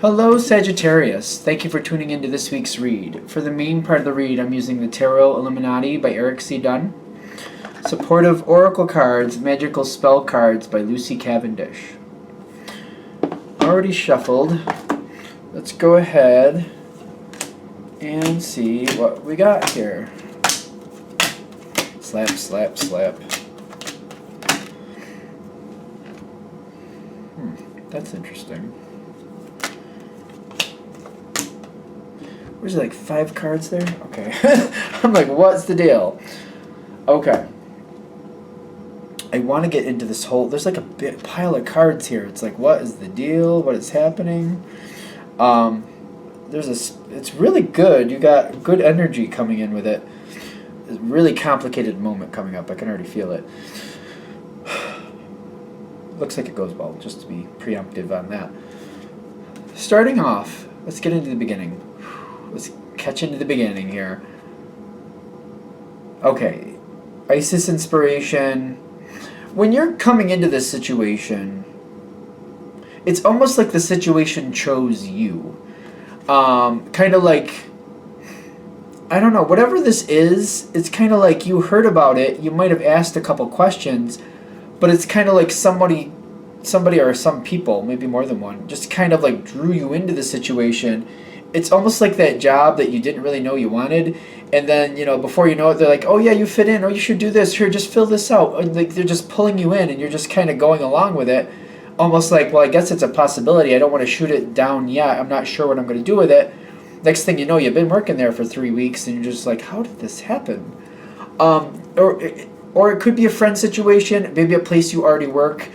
Hello, Sagittarius. Thank you for tuning into this week's read. For the main part of the read, I'm using the Tarot Illuminati by Eric C. Dunn. Supportive Oracle Cards, Magical Spell Cards by Lucy Cavendish. Already shuffled. Let's go ahead and see what we got here. Slap, slap, slap. That's interesting. Where's it, like 5 cards there? Okay. I'm like, what's the deal? Okay. I want to get into this whole... There's like a big pile of cards here. It's like, what is the deal? What is happening? It's really good. You got good energy coming in with it. It's a really complicated moment coming up. I can already feel it. Looks like it goes well, just to be preemptive on that. Starting off, let's get into the beginning. Let's catch into the beginning here. Okay, Isis inspiration. When you're coming into this situation, it's almost like the situation chose you. Kind of like, I don't know, whatever this is, it's kind of like you heard about it, you might have asked a couple questions, but it's kind of like somebody or some people, maybe more than one, just kind of like drew you into the situation. It's almost like that job that you didn't really know you wanted, and then, you know, before you know it, they're like, oh yeah, you fit in, or you should do this, here, just fill this out. And like, they're just pulling you in, and you're just kind of going along with it, almost like, well, I guess it's a possibility, I don't want to shoot it down yet, I'm not sure what I'm going to do with it. Next thing you know, you've been working there for 3 weeks, and you're just like, how did this happen? Or it could be a friend situation, maybe a place you already work,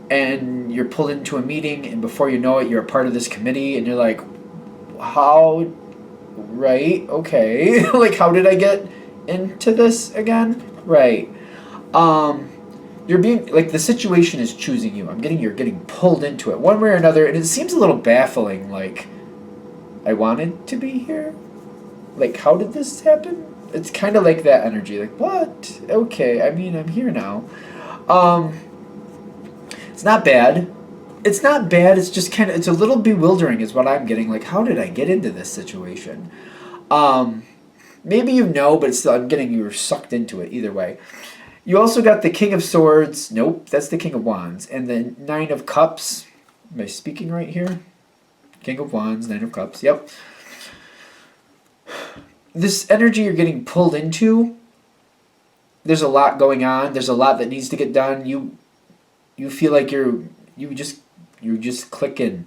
and you're pulled into a meeting, and before you know it, you're a part of this committee, and you're like, how, right, okay, like, how did I get into this again? Right. You're being, like, the situation is choosing you. You're getting pulled into it one way or another, and it seems a little baffling, like, I wanted to be here? Like, how did this happen? It's kind of like that energy, like, what? Okay, I mean, I'm here now. It's not bad. It's not bad, it's just kind of, it's a little bewildering is what I'm getting. Like, how did I get into this situation? Maybe you know, but it's still, I'm getting you were sucked into it either way. You also got the King of Swords. Nope, that's the King of Wands. And the 9 of Cups. Am I speaking right here? King of Wands, 9 of Cups, yep. This energy you're getting pulled into, there's a lot going on. There's a lot that needs to get done. You feel like you just click in.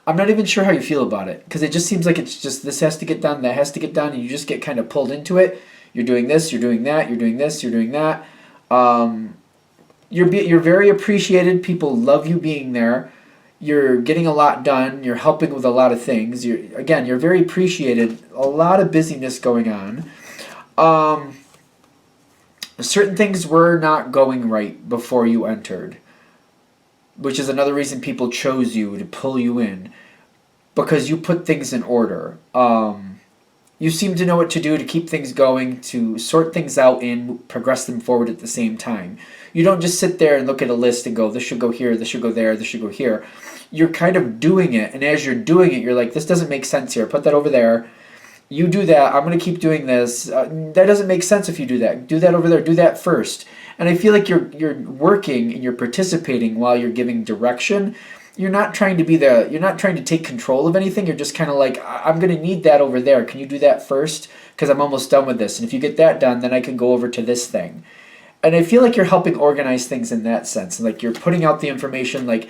I'm not even sure how you feel about it, because it just seems like it's just this has to get done, that has to get done, and you just get kind of pulled into it. You're doing this, you're doing that, you're doing this, you're doing that. You're very appreciated. People love you being there. You're getting a lot done. You're helping with a lot of things. You're very appreciated. A lot of busyness going on. Certain things were not going right before you entered, which is another reason people chose you, to pull you in, because you put things in order. You seem to know what to do to keep things going, to sort things out and progress them forward at the same time. You don't just sit there and look at a list and go, this should go here, this should go there, this should go here. You're kind of doing it, and as you're doing it, you're like, this doesn't make sense here, put that over there. You do that, I'm going to keep doing this. That doesn't make sense if you do that. Do that over there, do that first. And I feel like you're working and you're participating while you're giving direction. You're not trying to take control of anything. You're just kind of like, I'm going to need that over there. Can you do that first? Because I'm almost done with this. And if you get that done, then I can go over to this thing. And I feel like you're helping organize things in that sense. Like, you're putting out the information, like,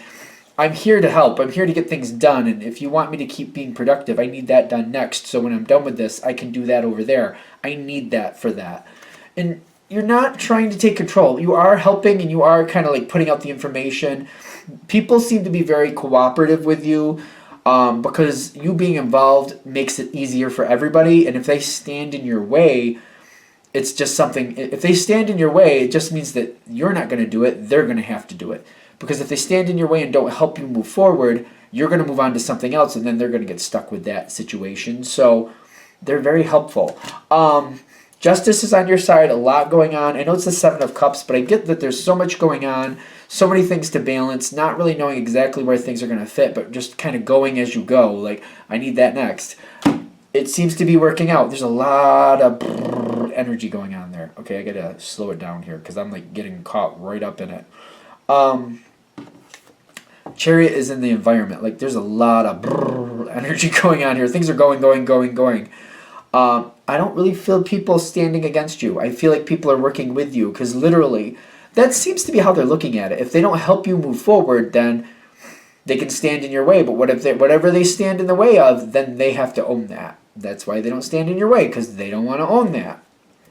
I'm here to help. I'm here to get things done. And if you want me to keep being productive, I need that done next. So when I'm done with this, I can do that over there. I need that for that. And you're not trying to take control. You are helping, and you are kind of like putting out the information. People seem to be very cooperative with you, because you being involved makes it easier for everybody. And if they stand in your way, it's just something. If they stand in your way, it just means that you're not going to do it. They're going to have to do it. Because if they stand in your way and don't help you move forward, you're going to move on to something else, and then they're going to get stuck with that situation. So they're very helpful. Justice is on your side, a lot going on. I know it's the 7 of Cups, but I get that there's so much going on, so many things to balance, not really knowing exactly where things are going to fit, but just kind of going as you go. Like, I need that next. It seems to be working out. There's a lot of energy going on there. Okay, I gotta slow it down here because I'm like getting caught right up in it. Chariot is in the environment. Like, there's a lot of energy going on here. Things are going. I don't really feel people standing against you. I feel like people are working with you because literally, that seems to be how they're looking at it. If they don't help you move forward, then they can stand in your way. But whatever they stand in the way of, then they have to own that. That's why they don't stand in your way, because they don't want to own that.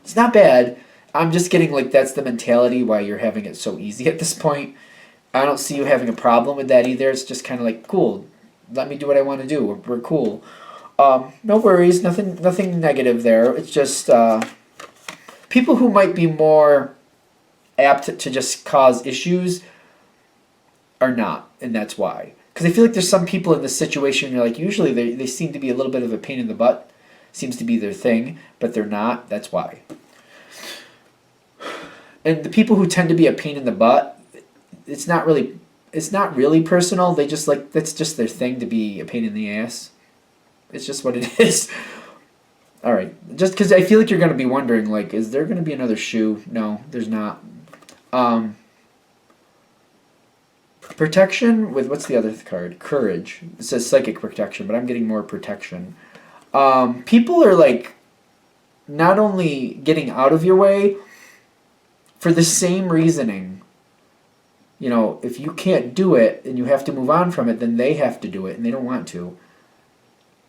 It's not bad. I'm just getting like that's the mentality why you're having it so easy at this point. I don't see you having a problem with that either. It's just kind of like, cool, let me do what I want to do. We're cool. No worries, nothing negative there. It's just people who might be more apt to just cause issues are not, and that's why. Because I feel like there's some people in this situation, you're like, usually they seem to be a little bit of a pain in the butt. Seems to be their thing, but they're not. That's why. And the people who tend to be a pain in the butt, it's not really personal. They just like, that's just their thing to be a pain in the ass. It's just what it is. All right. Just because I feel like you're going to be wondering, like, is there going to be another shoe? No, there's not. Protection with, what's the other card? Courage. It says psychic protection, but I'm getting more protection. People are like not only getting out of your way for the same reasoning. You know, if you can't do it and you have to move on from it, then they have to do it and they don't want to.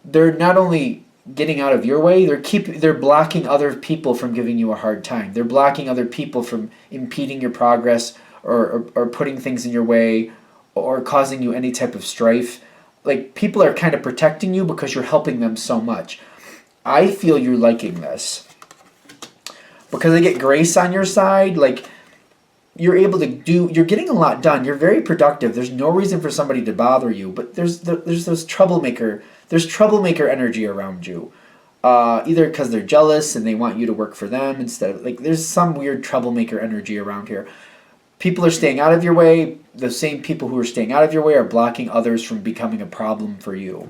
They're not only getting out of your way, they're blocking other people from giving you a hard time. They're blocking other people from impeding your progress or putting things in your way or causing you any type of strife. Like, people are kind of protecting you because you're helping them so much. I feel you're liking this. Because I get grace on your side, like, you're getting a lot done. You're very productive. There's no reason for somebody to bother you, but there's troublemaker energy around you. Either because they're jealous and they want you to work for them instead of, like, there's some weird troublemaker energy around here. People are staying out of your way. The same people who are staying out of your way are blocking others from becoming a problem for you.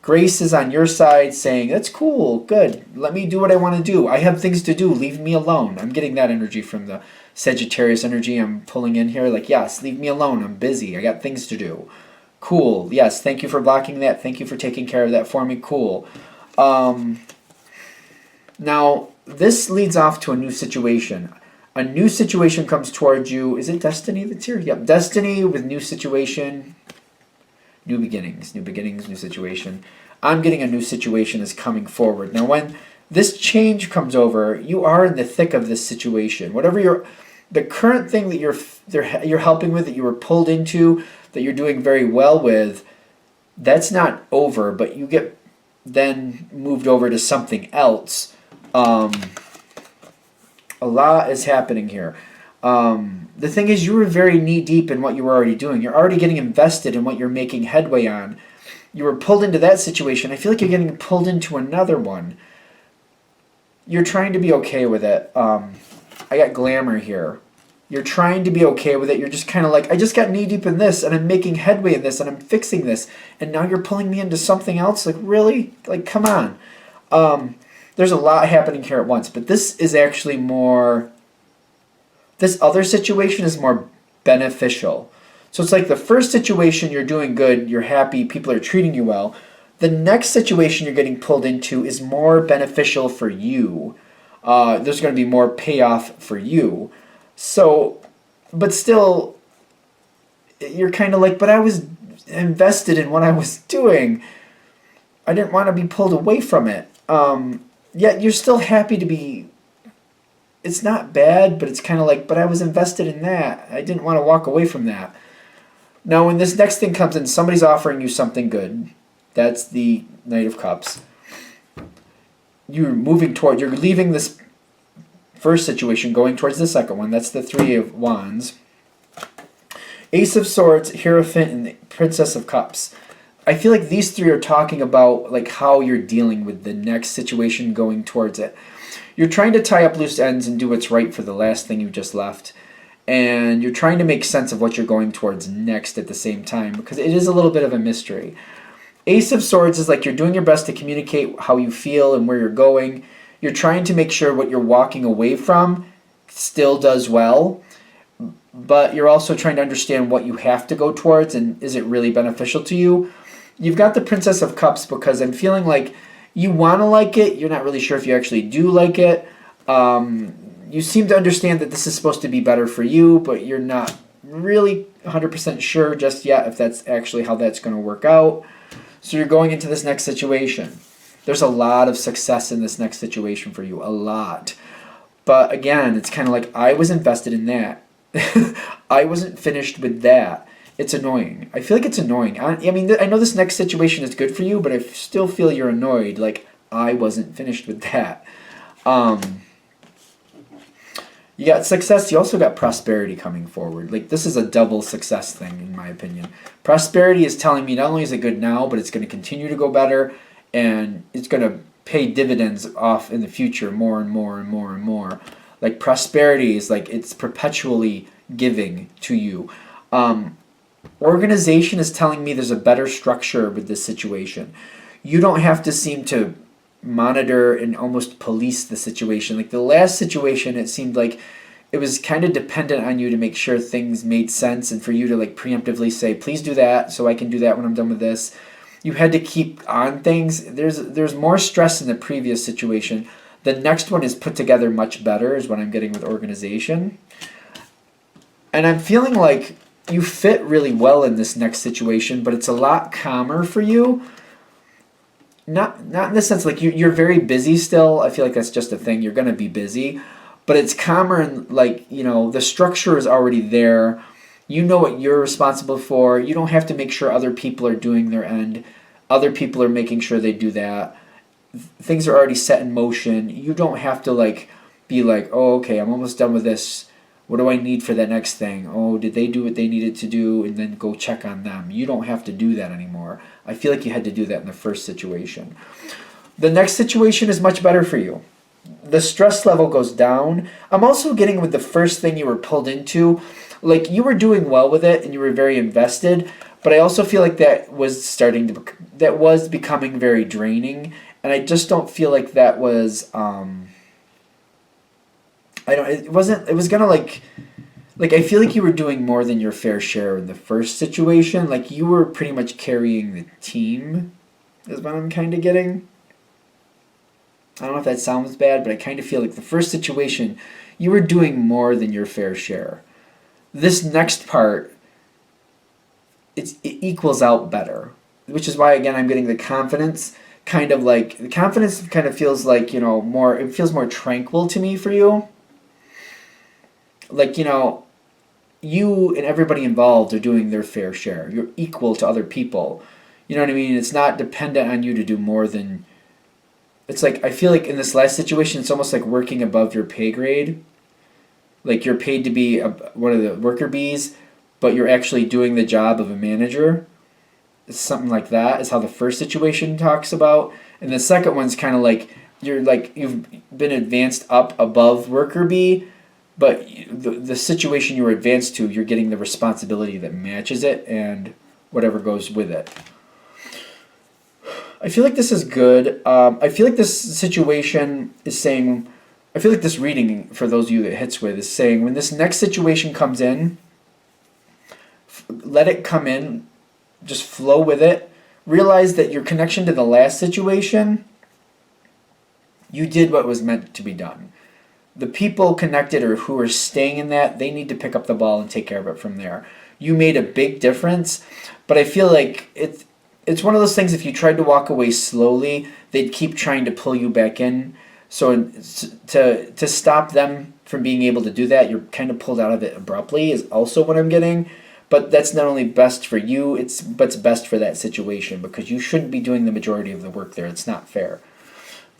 Grace is on your side saying, that's cool, good. Let me do what I want to do. I have things to do. Leave me alone. I'm getting that energy from the Sagittarius energy I'm pulling in here. Like, yes, leave me alone. I'm busy. I got things to do. Cool. Yes, thank you for blocking that. Thank you for taking care of that for me. Cool. Now, this leads off to a new situation. A new situation comes towards you. Is it destiny that's here? Yep, destiny with new situation. New beginnings, new situation. I'm getting a new situation is coming forward. Now, when this change comes over, you are in the thick of this situation. Whatever the current thing that you're helping with, that you were pulled into, that you're doing very well with, that's not over, but you get then moved over to something else. A lot is happening here. The thing is, you were very knee-deep in what you were already doing. You're already getting invested in what you're making headway on. You were pulled into that situation. I feel like you're getting pulled into another one. You're trying to be okay with it. I got glamour here. You're trying to be okay with it. You're just kind of like, I just got knee-deep in this, and I'm making headway in this, and I'm fixing this, and now you're pulling me into something else? Like, really? Like, come on. There's a lot happening here at once, but this is actually more... This other situation is more beneficial. So it's like the first situation, you're doing good, you're happy, people are treating you well. The next situation you're getting pulled into is more beneficial for you. There's going to be more payoff for you. So, but still, you're kind of like, but I was invested in what I was doing. I didn't want to be pulled away from it. Yet you're still happy to be... It's not bad, but it's kind of like, but I was invested in that. I didn't want to walk away from that. Now, when this next thing comes in, somebody's offering you something good. That's the Knight of Cups. You're leaving this first situation, going towards the second one. That's the Three of Wands. Ace of Swords, Hierophant, and the Princess of Cups. I feel like these three are talking about like how you're dealing with the next situation going towards it. You're trying to tie up loose ends and do what's right for the last thing you just left. and you're trying to make sense of what you're going towards next at the same time, because it is a little bit of a mystery. Ace of Swords is like you're doing your best to communicate how you feel and where you're going. You're trying to make sure what you're walking away from still does well, but you're also trying to understand what you have to go towards and is it really beneficial to you. You've got the Princess of Cups because I'm feeling like you want to like it. You're not really sure if you actually do like it. You seem to understand that this is supposed to be better for you, but you're not really 100% sure just yet if that's actually how that's going to work out. So you're going into this next situation. There's a lot of success in this next situation for you, a lot. But again, it's kind of like I was invested in that. I wasn't finished with that. It's annoying. I feel like it's annoying. I mean, I know this next situation is good for you, but I still feel you're annoyed. Like, I wasn't finished with that. You got success. You also got prosperity coming forward. Like, this is a double success thing, in my opinion. Prosperity is telling me not only is it good now, but it's going to continue to go better, and it's going to pay dividends off in the future more and more and more and more. Like, prosperity is like it's perpetually giving to you. Organization is telling me there's a better structure with this situation. You don't have to seem to monitor and almost police the situation. Like the last situation, it seemed like it was kind of dependent on you to make sure things made sense and for you to like preemptively say, please do that so I can do that when I'm done with this. You had to keep on things. There's more stress in the previous situation. The next one is put together much better is what I'm getting with organization. And I'm feeling like you fit really well in this next situation, but it's a lot calmer for you. Not in the sense like you're very busy still. I feel like that's just a thing. You're going to be busy. But it's calmer and like, you know, the structure is already there. You know what you're responsible for. You don't have to make sure other people are doing their end. Other people are making sure they do that. Things are already set in motion. You don't have to like be like, oh, okay, I'm almost done with this. What do I need for that next thing? Oh, did they do what they needed to do? And then go check on them. You don't have to do that anymore. I feel like you had to do that in the first situation. The next situation is much better for you. The stress level goes down. I'm also getting with the first thing you were pulled into, like you were doing well with it and you were very invested, but I also feel like that was becoming very draining, and I just don't feel like that was it was gonna like I feel like you were doing more than your fair share in the first situation. Like you were pretty much carrying the team, is what I'm kind of getting. I don't know if that sounds bad, but I kind of feel like the first situation, you were doing more than your fair share. This next part, it equals out better, which is why, again, I'm getting the confidence. Kind of like, the confidence kind of feels like, it feels more tranquil to me for you. Like, you and everybody involved are doing their fair share. You're equal to other people. You know what I mean? It's not dependent on you to do more than... It's like, I feel like in this last situation, it's almost like working above your pay grade. Like you're paid to be one of the worker bees, but you're actually doing the job of a manager. It's something like that is how the first situation talks about. And the second one's kind of like, you've been advanced up above worker bee, but the situation you were advanced to, you're getting the responsibility that matches it and whatever goes with it. I feel like this is good. I feel like this situation is saying, I feel like this reading, for those of you that it hits with, is saying when this next situation comes in, let it come in, just flow with it. Realize that your connection to the last situation, you did what was meant to be done. The people connected or who are staying in that, they need to pick up the ball and take care of it from there. You made a big difference, but I feel like it's one of those things, if you tried to walk away slowly, they'd keep trying to pull you back in. So to stop them from being able to do that, you're kind of pulled out of it abruptly is also what I'm getting. But that's not only best for you, it's best for that situation, because you shouldn't be doing the majority of the work there. It's not fair.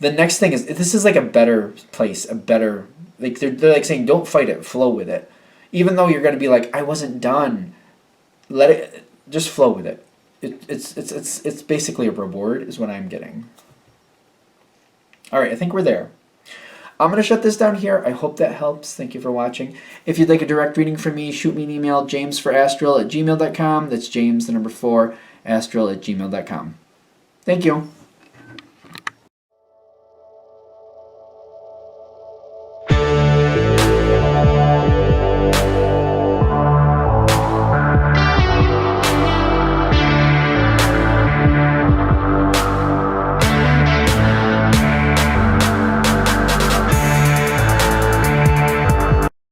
The next thing is, this is like a better place, they're like saying, don't fight it, flow with it. Even though you're going to be like, I wasn't done, let it, just flow with it. It's basically a reward is what I'm getting. All right, I think we're there. I'm going to shut this down here. I hope that helps. Thank you for watching. If you'd like a direct reading from me, shoot me an email, jamesforastral@gmail.com. That's James, the number 4, astral@gmail.com. Thank you.